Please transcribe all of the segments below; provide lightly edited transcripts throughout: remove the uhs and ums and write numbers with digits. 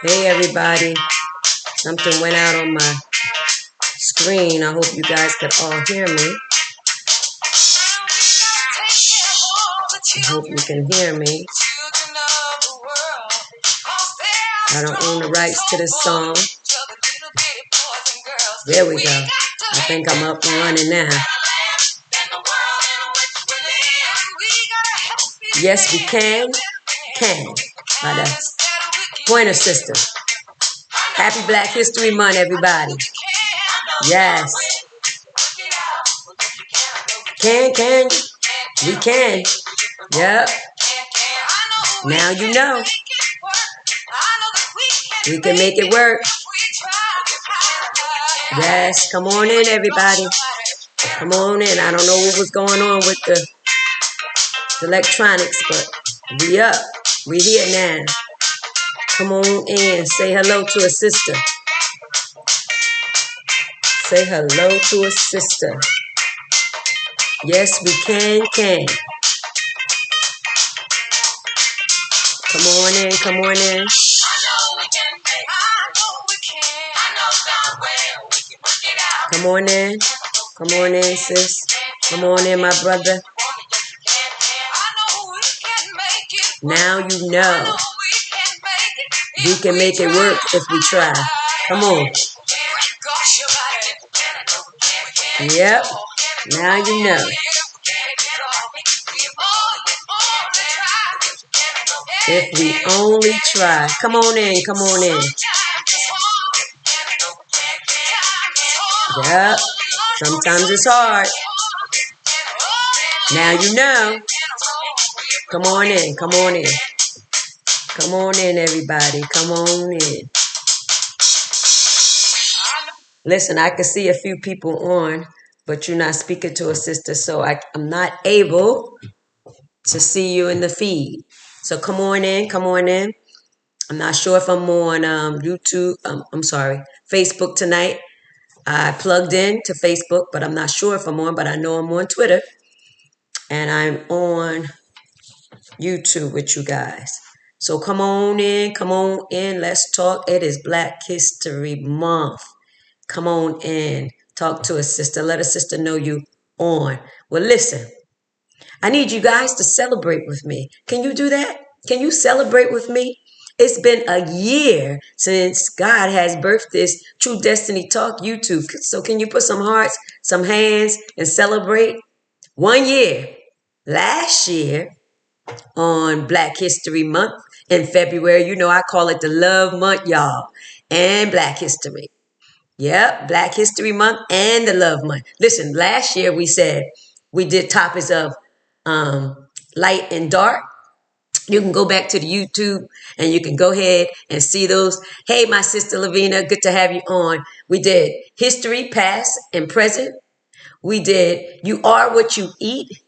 Hey everybody, something went out on my screen. I hope you guys could all hear me. I hope you can hear me. I don't own the rights to this song. There we go. I think I'm up and running now. Yes, we can. By the Pointer Sister. Happy Black History Month, everybody. Yes. Can. We can. Yep. Now you know. We can make it work. Yes, come on in, everybody. Come on in. I don't know what was going on with the electronics, but we up. We here now. Come on in. Say hello to a sister. Say hello to a sister. Yes, we can. Come on in. Come on in. Come on in. Come on in, sis. Come on in, my brother. Now you know. We can make it work if we try. Come on. Yep. Now you know. If we only try. Come on in. Come on in. Yep. Sometimes it's hard. Now you know. Come on in. Come on in. Come on in, everybody. Come on in. Listen, I can see a few people on, but you're not speaking to a sister, so I'm not able to see you in the feed. So come on in. Come on in. I'm not sure if I'm on YouTube. Facebook tonight. I plugged in to Facebook, but I'm not sure if I'm on, but I know I'm on Twitter. And I'm on YouTube with you guys. So come on in. Let's talk. It is Black History Month. Come on in. Talk to a sister. Let a sister know you on. Well, listen. I need you guys to celebrate with me. Can you do that? Can you celebrate with me? It's been a year since God has birthed this True Destiny Talk YouTube. So can you put some hearts, some hands, and celebrate? 1 year. Last year on Black History Month in February, you know I call it the Love Month, y'all, and Black History. Yep, Black History Month and the Love Month. Listen, last year we said we did topics of light and dark. You can go back to the YouTube and you can go ahead and see those. Hey, my sister Lavina, good to have you on. We did history, past and present. We did you are what you eat.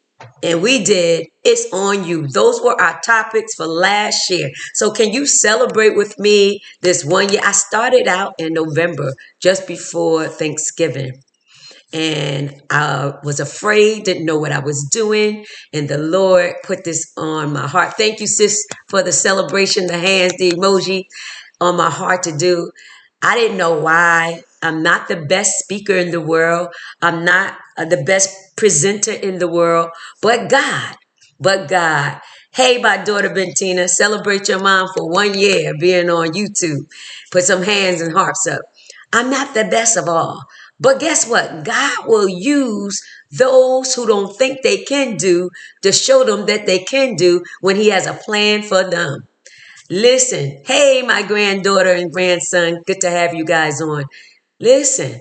And we did it's on you. Those were our topics for last year. So can you celebrate with me this 1 year? I started out in November, just before Thanksgiving. And I was afraid, didn't know what I was doing. And the Lord put this on my heart. Thank you, sis, for the celebration, the hands, the emoji on my heart to do. I didn't know why. I'm not the best speaker in the world. I'm not the best presenter in the world. But God. Hey, my daughter Bentina, celebrate your mom for 1 year being on YouTube. Put some hands and hearts up. I'm not the best of all. But guess what? God will use those who don't think they can do to show them that they can do when he has a plan for them. Listen, hey, my granddaughter and grandson, good to have you guys on. Listen,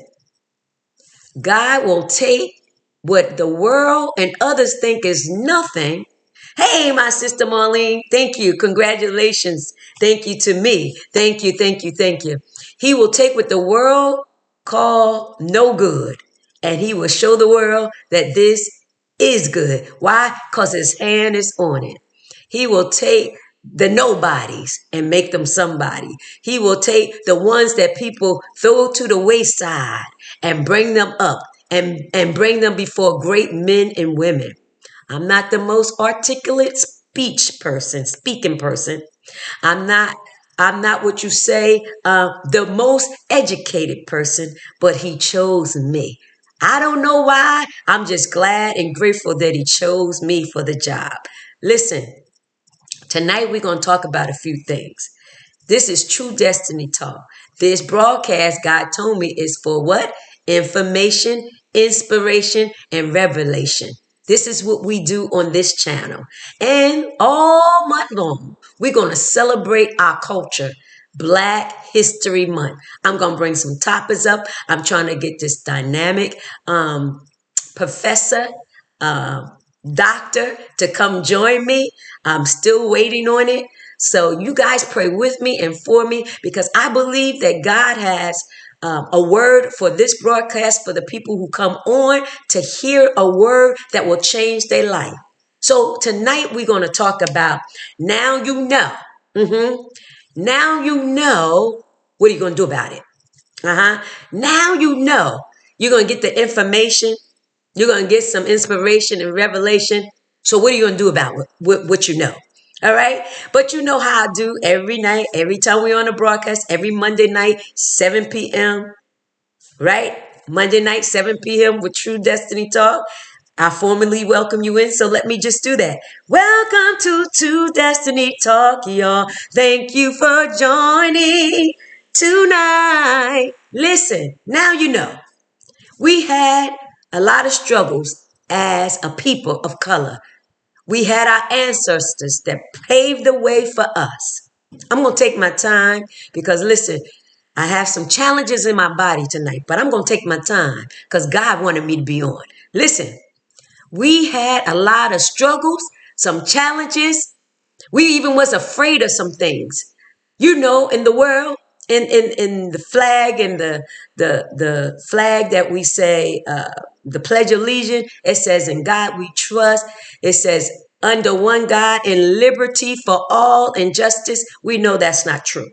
God will take what the world and others think is nothing. Hey, my sister Marlene, thank you. Congratulations. Thank you to me. Thank you. He will take what the world call no good, and he will show the world that this is good. Why? Because his hand is on it. He will take the nobodies and make them somebody. He will take the ones that people throw to the wayside and bring them up and bring them before great men and women. I'm not the most articulate speaking person. I'm not I'm not what you say, the most educated person, but he chose me. I don't know why. I'm just glad and grateful that he chose me for the job. Listen, tonight we're going to talk about a few things. This is True Destiny Talk. This broadcast, God told me, is for what? Information, inspiration, and revelation. This is what we do on this channel. And all month long, we're going to celebrate our culture. Black History Month. I'm going to bring some topics up. I'm trying to get this dynamic professor, uh, doctor to come join me. I'm still waiting on it. So you guys pray with me and for me, because I believe that God has a word for this broadcast for the people who come on to hear a word that will change their life. So tonight we're going to talk about now you know. Now you know. What are you going to do about it? Now you know. You're going to get the information. You're going to get some inspiration and revelation. So what are you going to do about what you know? All right. But you know how I do every night, every time we're on a broadcast, every Monday night, 7 p.m. Right? Monday night, 7 p.m. with True Destiny Talk. I formally welcome you in, so let me just do that. Welcome to True Destiny Talk, y'all. Thank you for joining tonight. Listen, now you know. We had a lot of struggles as a people of color. We had our ancestors that paved the way for us. I'm going to take my time because, listen, I have some challenges in my body tonight, but I'm going to take my time because God wanted me to be on. Listen, we had a lot of struggles, some challenges. We even was afraid of some things. You know, in the world, in the flag and the flag that we say, the Pledge of Allegiance, it says, "In God we trust." It says, "Under one God, in liberty for all and justice." We know that's not true.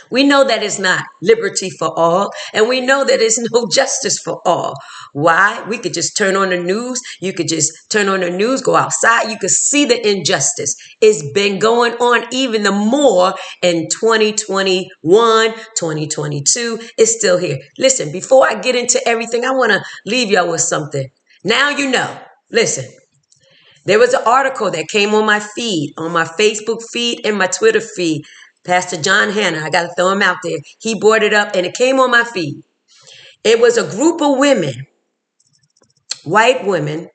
We know that it's not liberty for all, and we know that it's no justice for all. Why? We could just turn on the news. You could just turn on the news, go outside. You could see the injustice. It's been going on even the more in 2021, 2022. It's still here. Listen, before I get into everything, I want to leave y'all with something. Now you know. Listen. There was an article that came on my feed, on my Facebook feed and my Twitter feed. Pastor John Hanna, I got to throw him out there. He brought it up and it came on my feed. It was a group of women, white women,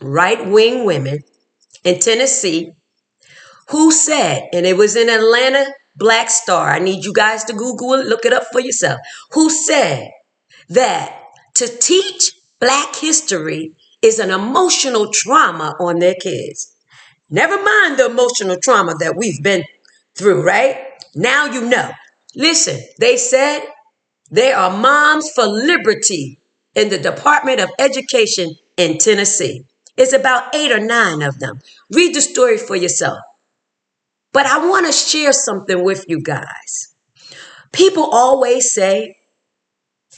right-wing women in Tennessee who said, and it was in Atlanta Black Star. I need you guys to Google it, look it up for yourself. Who said that to teach Black history is an emotional trauma on their kids. Never mind the emotional trauma that we've been through, right? Now you know. Listen, they said there are moms for liberty in the Department of Education in Tennessee. It's about 8 or 9 of them. Read the story for yourself. But I want to share something with you guys. People always say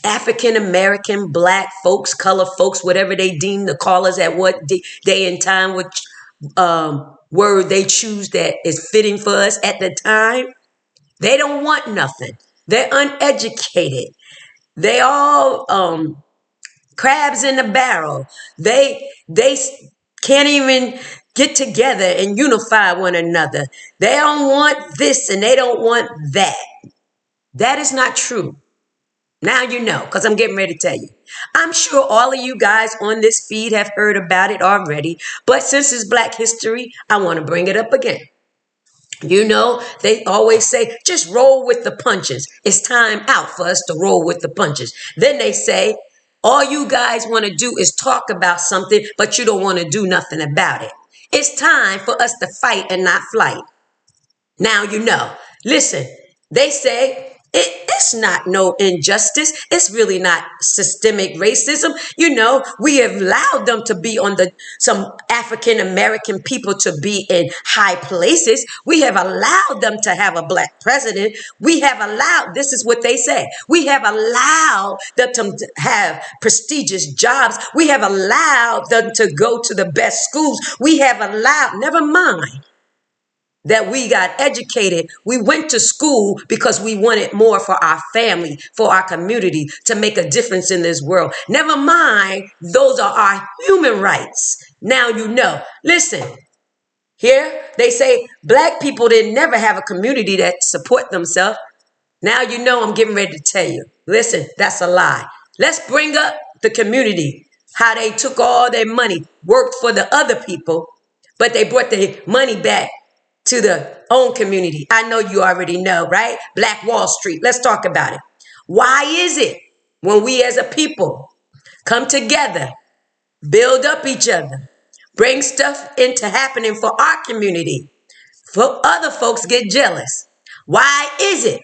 African American, Black folks, color folks, whatever they deem to call us at what day and time, which word they choose that is fitting for us at the time. They don't want nothing. They're uneducated. They all crabs in the barrel. They can't even get together and unify one another. They don't want this and they don't want that. That is not true. Now you know, because I'm getting ready to tell you. I'm sure all of you guys on this feed have heard about it already, but since it's Black History, I want to bring it up again. You know, they always say, just roll with the punches. It's time out for us to roll with the punches. Then they say, all you guys want to do is talk about something, but you don't want to do nothing about it. It's time for us to fight and not flight. Now you know. Listen, they say it's not no injustice. It's really not systemic racism. You know, we have allowed them to be on some African American people to be in high places. We have allowed them to have a Black president. We have allowed, this is what they say, we have allowed them to have prestigious jobs. We have allowed them to go to the best schools. We have allowed, never mind. that we got educated. We went to school because we wanted more for our family, for our community, to make a difference in this world. Never mind, those are our human rights. Now you know. Listen, here they say black people didn't never have a community that support themselves. Now you know I'm getting ready to tell you. Listen, that's a lie. Let's bring up the community, how they took all their money, worked for the other people, but they brought the money back to the own community. I know you already know, right? Black Wall Street. Let's talk about it. Why is it when we as a people come together, build up each other, bring stuff into happening for our community, for other folks get jealous? Why is it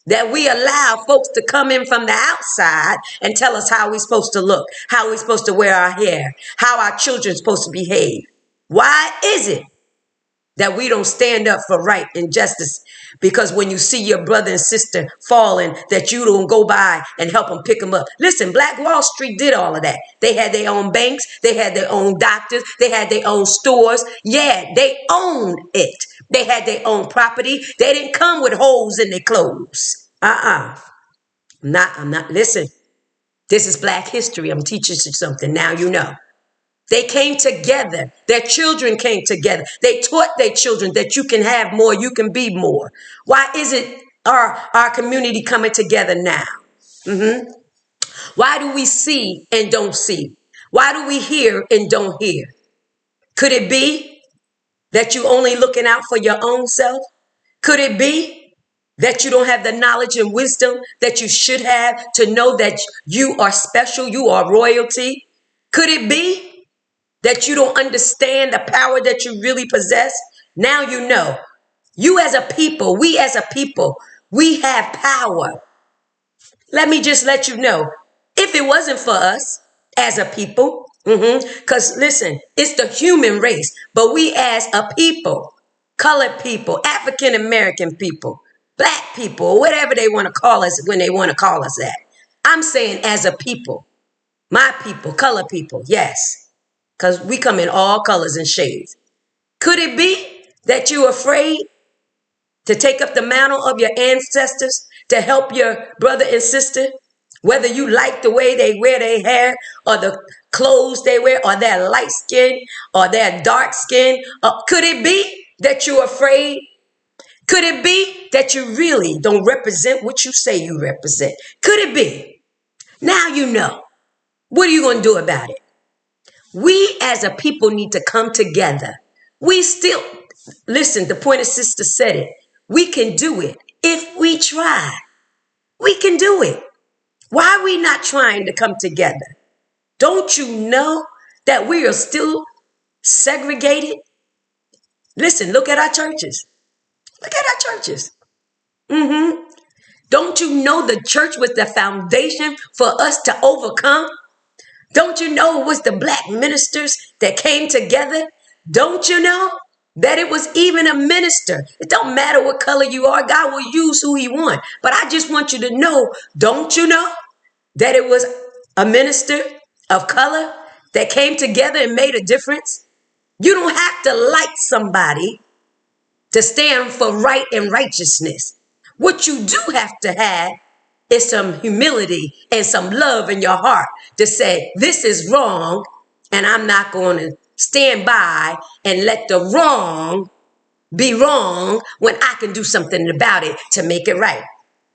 that we allow folks to come in from the outside and tell us how we're supposed to look, how we're supposed to wear our hair, how our children's supposed to behave? Why is it that we don't stand up for right and justice? Because when you see your brother and sister falling, that you don't go by and help them pick them up. Listen, Black Wall Street did all of that. They had their own banks. They had their own doctors. They had their own stores. Yeah, they owned it. They had their own property. They didn't come with holes in their clothes. I'm not, listen, this is Black history. I'm teaching you something. Now you know. They came together. Their children came together. They taught their children that you can have more, you can be more. Why is it our community coming together now? Why do we see and don't see? Why do we hear and don't hear? Could it be that you only looking out for your own self? Could it be that you don't have the knowledge and wisdom that you should have to know that you are special, you are royalty? Could it be that you don't understand the power that you really possess? Now you know. You as a people, we as a people, we have power. Let me just let you know, if it wasn't for us as a people, because listen, it's the human race, but we as a people, colored people, African American people, Black people, whatever they want to call us when they want to call us that. I'm saying as a people, my people, colored people, yes, because we come in all colors and shades. Could it be that you're afraid to take up the mantle of your ancestors, to help your brother and sister, whether you like the way they wear their hair or the clothes they wear, or their light skin or their dark skin? Could it be that you're afraid? Could it be that you really don't represent what you say you represent? Could it be? Now you know. What are you going to do about it? We as a people need to come together. We still, listen, the Pointer Sister said it. We can do it if we try. We can do it. Why are we not trying to come together? Don't you know that we are still segregated? Listen, look at our churches. Look at our churches. Don't you know the church was the foundation for us to overcome? Don't you know it was the Black ministers that came together? Don't you know that it was even a minister? It don't matter what color you are. God will use who he wants. But I just want you to know, don't you know that it was a minister of color that came together and made a difference? You don't have to like somebody to stand for right and righteousness. What you do have to have is some humility and some love in your heart to say, this is wrong, and I'm not going to stand by and let the wrong be wrong when I can do something about it to make it right.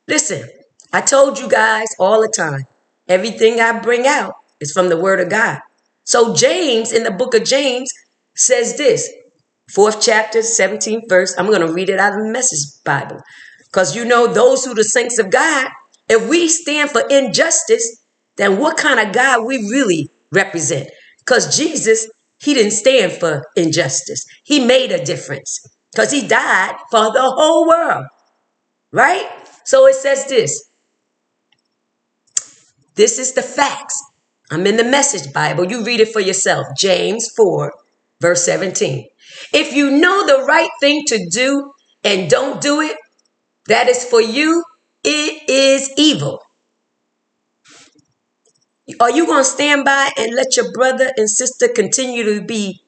Listen, I told you guys all the time, everything I bring out is from the word of God. So James, in the book of James, says this, 4th chapter, 17th verse. I'm going to read it out of the Message Bible. Because you know, those who the saints of God, if we stand for injustice, then what kind of God we really represent? Because Jesus, he didn't stand for injustice. He made a difference because he died for the whole world, right? So it says this. This is the facts. I'm in the Message Bible. You read it for yourself. James 4, verse 17. If you know the right thing to do and don't do it, that is for you, it is evil. Are you going to stand by and let your brother and sister continue to be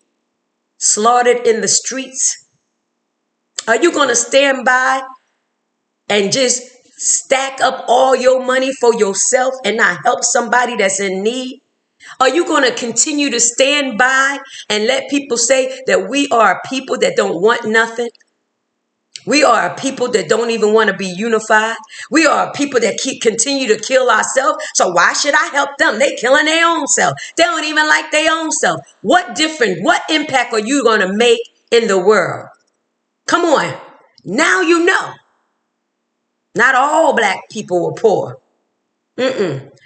slaughtered in the streets? Are you going to stand by and just stack up all your money for yourself and not help somebody that's in need? Are you going to continue to stand by and let people say that we are a people that don't want nothing? We are a people that don't even want to be unified. We are a people that continue to kill ourselves. So why should I help them? They killing their own self. They don't even like their own self. What impact are you going to make in the world? Come on. Now you know. Not all black people were poor.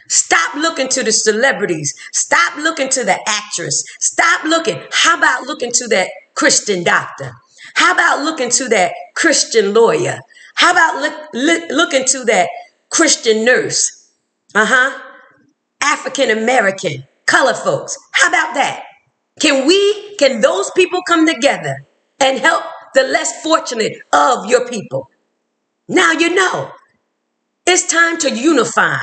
Stop looking to the celebrities. Stop looking to the actress. Stop looking. How about looking to that Christian doctor? How about looking to that Christian lawyer? How about looking to that Christian nurse? African American, color folks. How about that? Can those people come together and help the less fortunate of your people? Now you know. It's time to unify.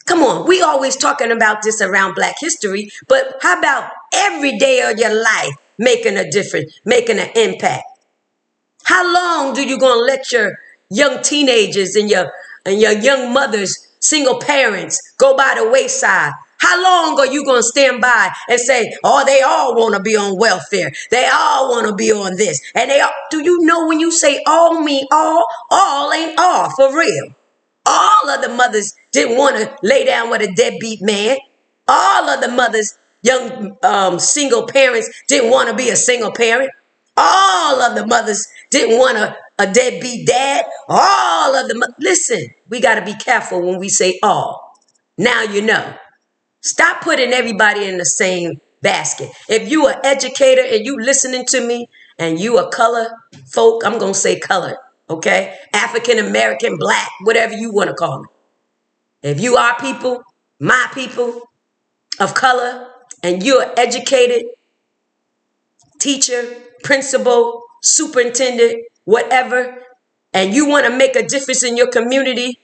Come on, we always talking about this around Black history, but how about every day of your life making a difference, making an impact? How long do you gonna let your young teenagers and your young mothers, single parents, go by the wayside? How long are you gonna stand by and say, oh, they all wanna be on welfare, they all wanna be on this, and do you know when you say all mean all ain't all for real? All of the mothers didn't want to lay down with a deadbeat man. All of the mothers, young single parents, didn't want to be a single parent. All of the mothers didn't want a deadbeat dad. All of listen, we got to be careful when we say all. Now you know. Stop putting everybody in the same basket. If you are an educator and you listening to me and you a color folk, I'm going to say color. Okay? African American, Black, whatever you want to call it. If you are people, my people of color, and you're an educated teacher, principal, superintendent, whatever, and you want to make a difference in your community,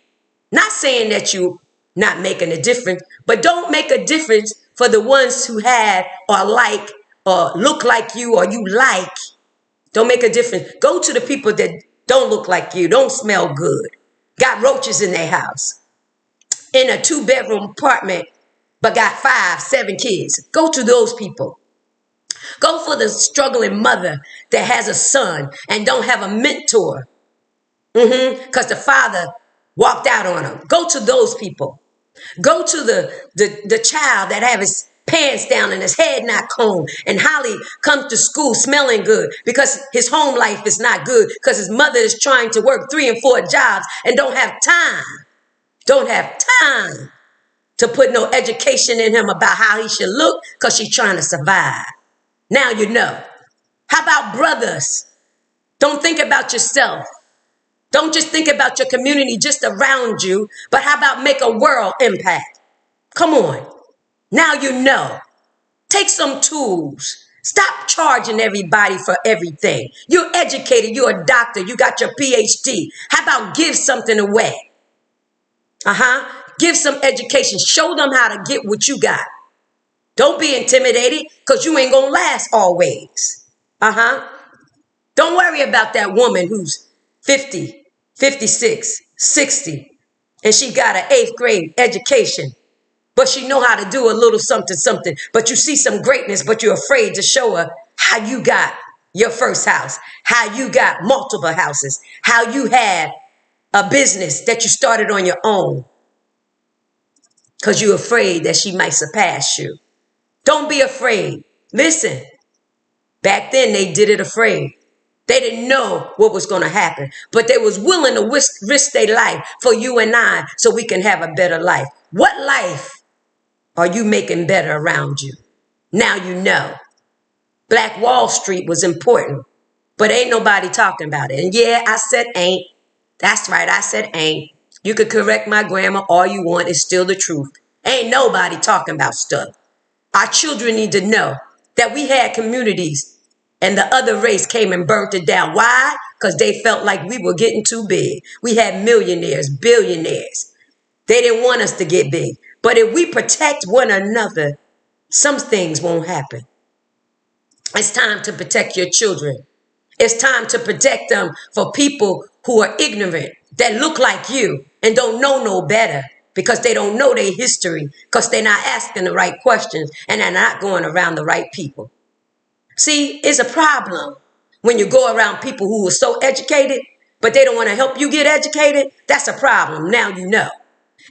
not saying that you not making a difference, but don't make a difference for the ones who have or like or look like you or you like. Don't make a difference. Go to the people that don't look like you, don't smell good, got roaches in their house, in a 2-bedroom apartment, but got 5, 7 kids. Go to those people. Go for the struggling mother that has a son and don't have a mentor because the father walked out on him. Go to those people. Go to the child that have his pants down and his head not combed, and Holly comes to school smelling good because his home life is not good because his mother is trying to work 3 and 4 jobs and don't have time to put no education in him about how he should look because she's trying to survive. Now you know. How about brothers? Don't think about yourself. Don't just think about your community just around you, but how about make a world impact? Come on. Now you know. Take some tools. Stop charging everybody for everything. You're educated. You're a doctor. You got your PhD. How about give something away? Give some education. Show them how to get what you got. Don't be intimidated because you ain't going to last always. Don't worry about that woman who's 50, 56, 60, and she got an 8th grade education. But she know how to do a little something. But you see some greatness, but you're afraid to show her how you got your first house, how you got multiple houses, how you had a business that you started on your own because you're afraid that she might surpass you. Don't be afraid. Listen, back then they did it afraid. They didn't know what was going to happen, but they was willing to risk their life for you and I so we can have a better life. What life are you making better around you? Now you know. Black Wall Street was important, but ain't nobody talking about it. And yeah, I said ain't. That's right, I said ain't. You could correct my grammar all you want. It's still the truth. Ain't nobody talking about stuff. Our children need to know that we had communities and the other race came and burnt it down. Why? Because they felt like we were getting too big. We had millionaires, billionaires. They didn't want us to get big. But if we protect one another, some things won't happen. It's time to protect your children. It's time to protect them for people who are ignorant, that look like you and don't know no better because they don't know their history, because they're not asking the right questions and they're not going around the right people. See, it's a problem when you go around people who are so educated, but they don't want to help you get educated. That's a problem. Now you know.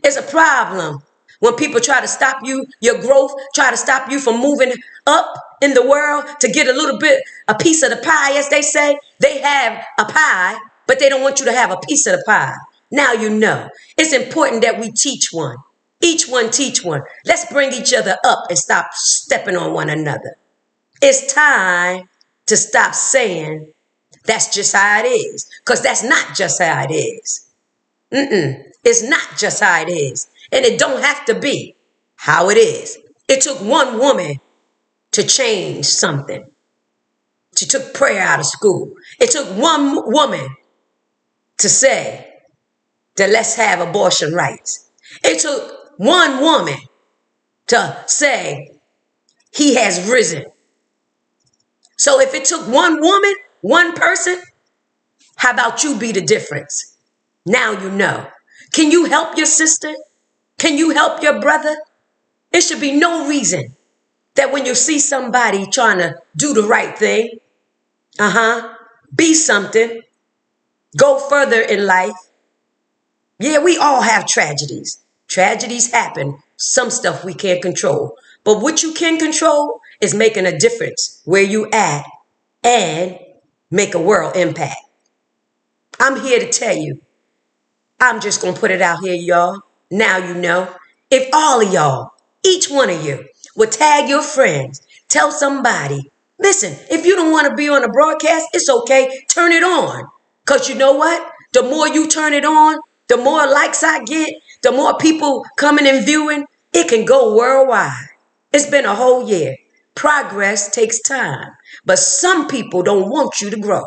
It's a problem when people try to stop you, your growth, try to stop you from moving up in the world to get a little bit, a piece of the pie, as they say. They have a pie, but they don't want you to have a piece of the pie. Now you know. It's important that we teach one. Each one teach one. Let's bring each other up and stop stepping on one another. It's time to stop saying that's just how it is, because that's not just how it is. It's not just how it is. And it don't have to be how it is. It took one woman to change something. She took prayer out of school. It took one woman to say that let's have abortion rights. It took one woman to say he has risen. So if it took one woman, one person, how about you be the difference? Now you know. Can you help your sister? Can you help your brother? It should be no reason that when you see somebody trying to do the right thing, be something, go further in life. Yeah, we all have tragedies. Tragedies happen. Some stuff we can't control. But what you can control is making a difference where you at and make a world impact. I'm here to tell you. I'm just going to put it out here, y'all. Now you know. If all of y'all, each one of you, would tag your friends, tell somebody, listen, if you don't want to be on a broadcast, it's okay. Turn it on. Because you know what? The more you turn it on, the more likes I get, the more people coming and viewing, it can go worldwide. It's been a whole year. Progress takes time. But some people don't want you to grow.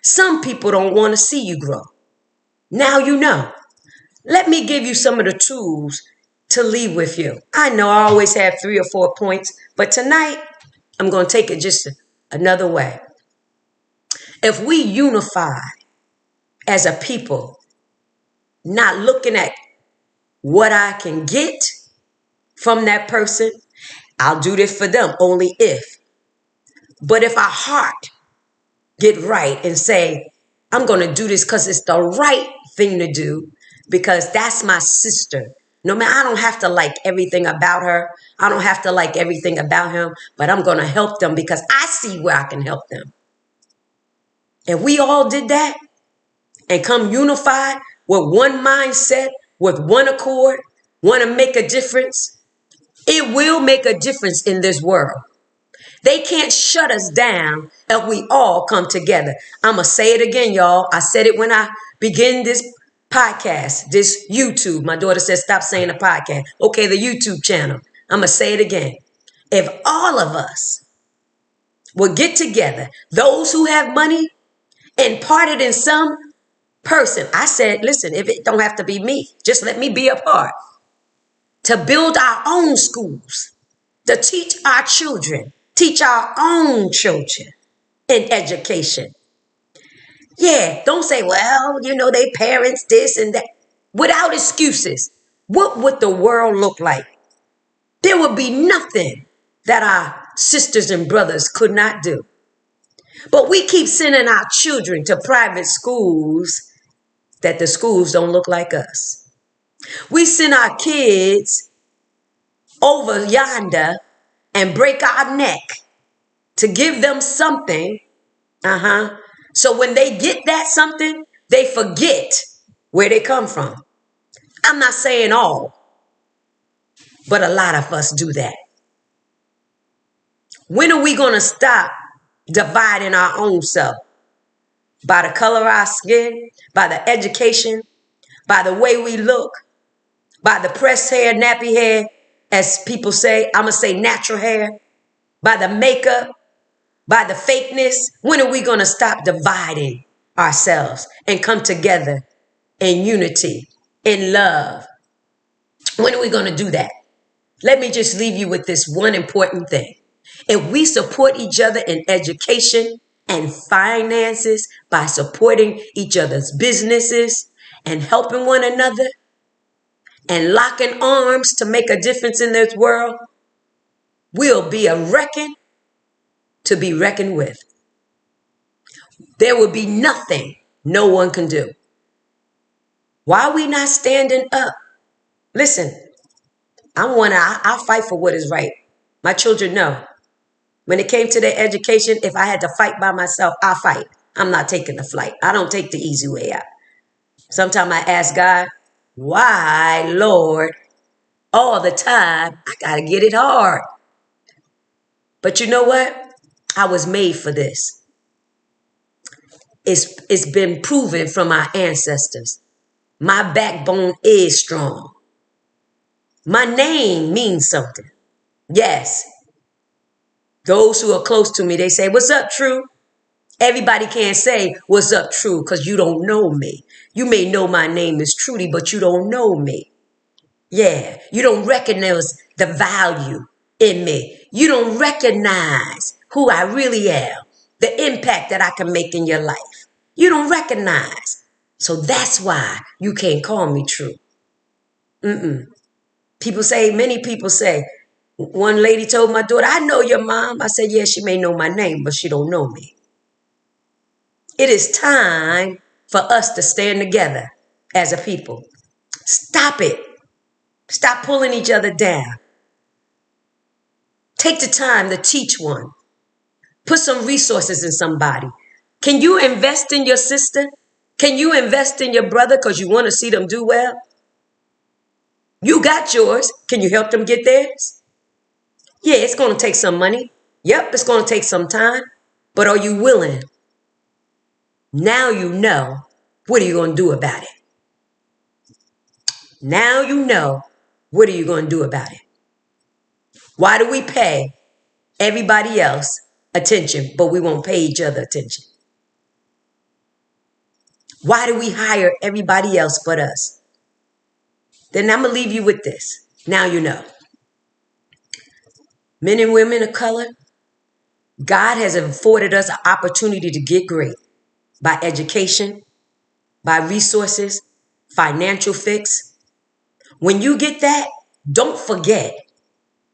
Some people don't want to see you grow. Now you know. Let me give you some of the tools to leave with you. I know I always have 3 or 4 points, but tonight I'm going to take it just another way. If we unify as a people, not looking at what I can get from that person, I'll do this for them only if. But if our heart get right and say, I'm going to do this because it's the right thing to do, because that's my sister. No matter, I don't have to like everything about her. I don't have to like everything about him, but I'm going to help them because I see where I can help them. If we all did that and come unified with one mindset, with one accord, want to make a difference, it will make a difference in this world. They can't shut us down if we all come together. I'm going to say it again, y'all. I said it when I began this podcast, this YouTube. My daughter said, stop saying the podcast. Okay, the YouTube channel. I'm going to say it again. If all of us will get together, those who have money, and part it in some person. I said, listen, if it don't have to be me, just let me be a part. To build our own schools, to teach our children, teach our own children in education. Yeah, don't say, well, you know, they parents this and that. Without excuses, what would the world look like? There would be nothing that our sisters and brothers could not do. But we keep sending our children to private schools that the schools don't look like us. We send our kids over yonder and break our neck to give them something. So when they get that something, they forget where they come from. I'm not saying all, but a lot of us do that. When are we going to stop dividing our own self? By the color of our skin, by the education, by the way we look, by the pressed hair, nappy hair, as people say, I'm going to say natural hair, by the makeup, by the fakeness. When are we going to stop dividing ourselves and come together in unity, in love? When are we going to do that? Let me just leave you with this one important thing. If we support each other in education and finances by supporting each other's businesses and helping one another and locking arms to make a difference in this world, we'll be a reckon to be reckoned with. There will be nothing no one can do. Why are we not standing up? Listen, I'll fight for what is right. My children know. When it came to their education, if I had to fight by myself, I'll fight. I'm not taking the flight. I don't take the easy way out. Sometimes I ask God, why, Lord, all the time, I got to get it hard. But you know what? I was made for this. It's been proven from our ancestors. My backbone is strong. My name means something. Yes. Those who are close to me, they say, what's up, True? Everybody can't say, what's up, True, because you don't know me. You may know my name is Trudy, but you don't know me. Yeah, you don't recognize the value in me. You don't recognize who I really am, the impact that I can make in your life. You don't recognize. So that's why you can't call me True. Many people say, one lady told my daughter, I know your mom. I said, yeah, she may know my name, but she don't know me. It is time for us to stand together as a people. Stop it. Stop pulling each other down. Take the time to teach one. Put some resources in somebody. Can you invest in your sister? Can you invest in your brother because you want to see them do well? You got yours. Can you help them get theirs? Yeah, it's going to take some money. Yep, it's going to take some time. But are you willing? Now you know. What are you going to do about it? Now you know. What are you going to do about it? Why do we pay everybody else attention, but we won't pay each other attention? Why do we hire everybody else but us? Then I'm going to leave you with this. Now you know. Men and women of color, God has afforded us an opportunity to get great by education, by resources, financial fix. When you get that, don't forget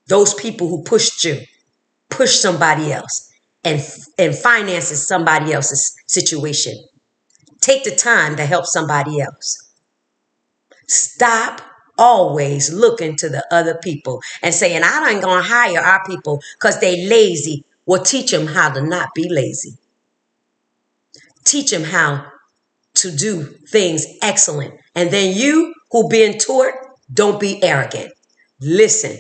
those people who pushed you, pushed somebody else, and finances somebody else's situation. Take the time to help somebody else. Stop always looking to the other people and saying, I ain't going to hire our people because they lazy. Well, teach them how to not be lazy. Teach them how to do things excellent. And then you who being taught, don't be arrogant. Listen,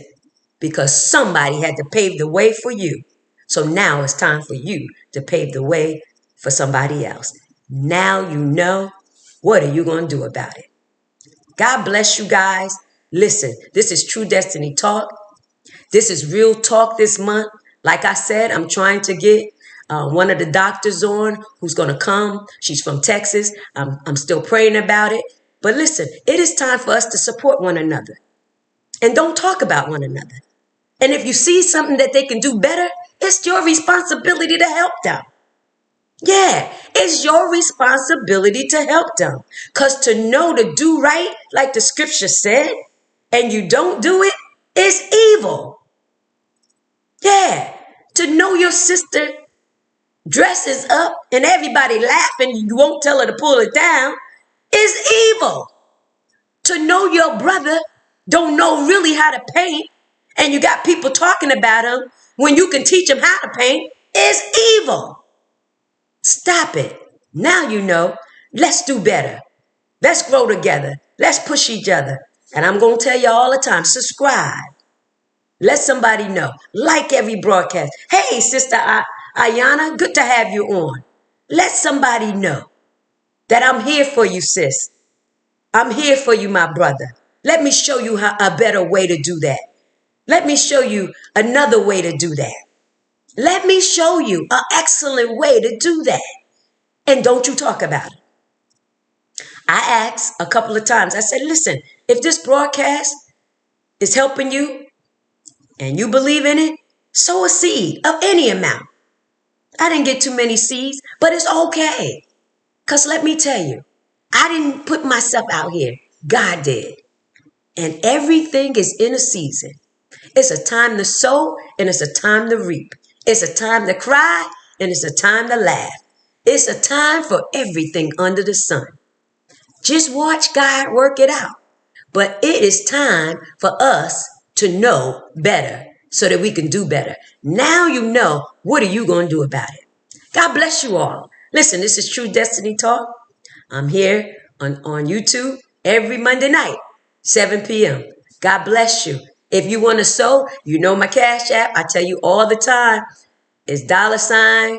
because somebody had to pave the way for you. So now it's time for you to pave the way for somebody else. Now you know, what are you going to do about it? God bless you guys. Listen, this is True Destiny Talk. This is Real Talk this month. Like I said, I'm trying to get one of the doctors on who's going to come. She's from Texas. I'm still praying about it. But listen, it is time for us to support one another. And don't talk about one another. And if you see something that they can do better, it's your responsibility to help them. Yeah, it's your responsibility to help them. Because to know to do right, like the scripture said, and you don't do it, is evil. Yeah, to know your sister dresses up and everybody laughing, you won't tell her to pull it down, is evil. To know your brother don't know really how to paint, and you got people talking about him when you can teach him how to paint, is evil. Stop it. Now you know. Let's do better. Let's grow together. Let's push each other. And I'm going to tell you all the time, subscribe. Let somebody know. Like every broadcast. Hey, Sister Ayana, good to have you on. Let somebody know that I'm here for you, sis. I'm here for you, my brother. Let me show you a better way to do that. Let me show you another way to do that. Let me show you an excellent way to do that. And don't you talk about it. I asked a couple of times, I said, listen, if this broadcast is helping you and you believe in it, sow a seed of any amount. I didn't get too many C's, but it's okay. Because let me tell you, I didn't put myself out here. God did. And everything is in a season. It's a time to sow and it's a time to reap. It's a time to cry and it's a time to laugh. It's a time for everything under the sun. Just watch God work it out. But it is time for us to know better so that we can do better. Now you know, what are you going to do about it? God bless you all. Listen, this is True Destiny Talk. I'm here on YouTube every Monday night, 7 p.m. God bless you. If you want to sow, you know my Cash App. I tell you all the time. It's $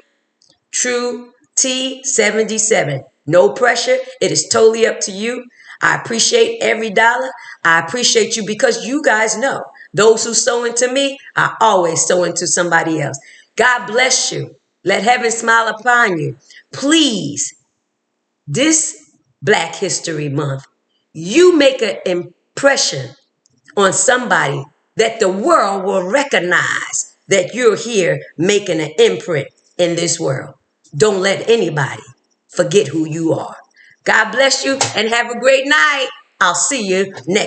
True T77. No pressure. It is totally up to you. I appreciate every dollar. I appreciate you because you guys know those who sow into me are always sowing to somebody else. God bless you. Let heaven smile upon you. Please, this Black History Month, you make an impression on somebody that the world will recognize that you're here making an imprint in this world. Don't let anybody forget who you are. God bless you and have a great night. I'll see you next